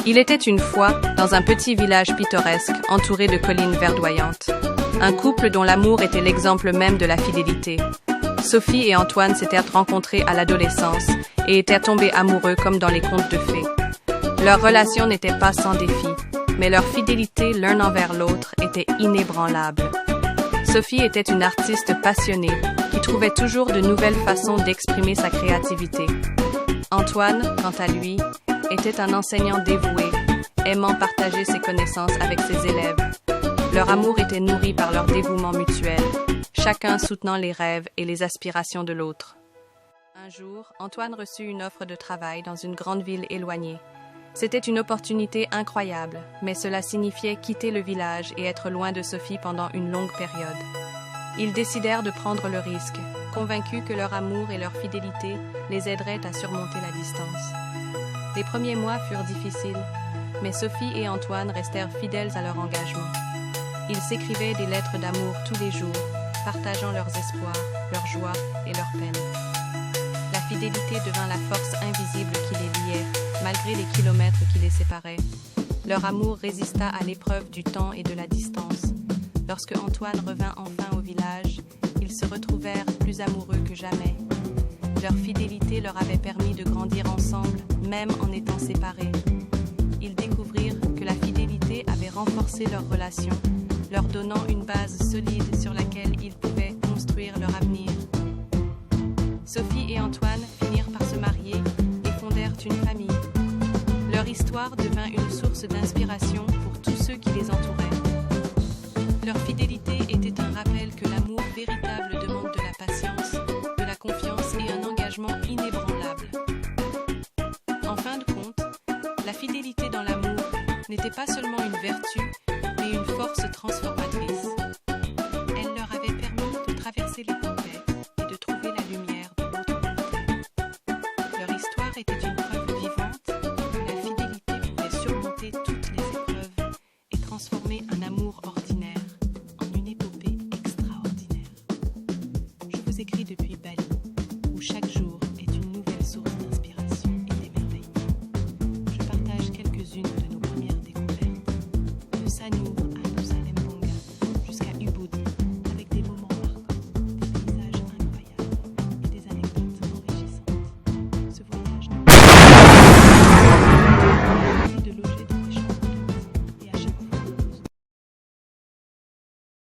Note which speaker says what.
Speaker 1: Il était une fois, dans un petit village pittoresque, entouré de collines verdoyantes, un couple dont l'amour était l'exemple même de la fidélité. Sophie et Antoine s'étaient rencontrés à l'adolescence et étaient tombés amoureux comme dans les contes de fées. Leur relation n'était pas sans défi, mais leur fidélité l'un envers l'autre était inébranlable. Sophie était une artiste passionnée qui trouvait toujours de nouvelles façons d'exprimer sa créativité. Antoine, quant à lui, était un enseignant dévoué, aimant partager ses connaissances avec ses élèves. Leur amour était nourri par leur dévouement mutuel, chacun soutenant les rêves et les aspirations de l'autre. Un jour, Antoine reçut une offre de travail dans une grande ville éloignée. C'était une opportunité incroyable, mais cela signifiait quitter le village et être loin de Sophie pendant une longue période. Ils décidèrent de prendre le risque, convaincus que leur amour et leur fidélité les aideraient à surmonter la distance. Les premiers mois furent difficiles, mais Sophie et Antoine restèrent fidèles à leur engagement. Ils s'écrivaient des lettres d'amour tous les jours, partageant leurs espoirs, leurs joies et leurs peines. La fidélité devint la force invisible qui les liait, malgré les kilomètres qui les séparaient. Leur amour résista à l'épreuve du temps et de la distance. Lorsque Antoine revint enfin au village, ils se retrouvèrent plus amoureux que jamais. Leur fidélité leur avait permis de grandir ensemble, même en étant séparés. Ils découvrirent que la fidélité avait renforcé leur relation, leur donnant une base solide sur laquelle ils pouvaient construire leur avenir. Sophie et Antoine finirent par se marier et fondèrent une famille. Leur histoire devint une source d'inspiration pour tous ceux qui les entouraient. Leur fidélité était un rappel que l'amour véritable demande de la patience, de la confiance et un engagement inébranlable. En fin de compte, la fidélité dans l'amour n'était pas seulement une vertu, mais une force transformatrice.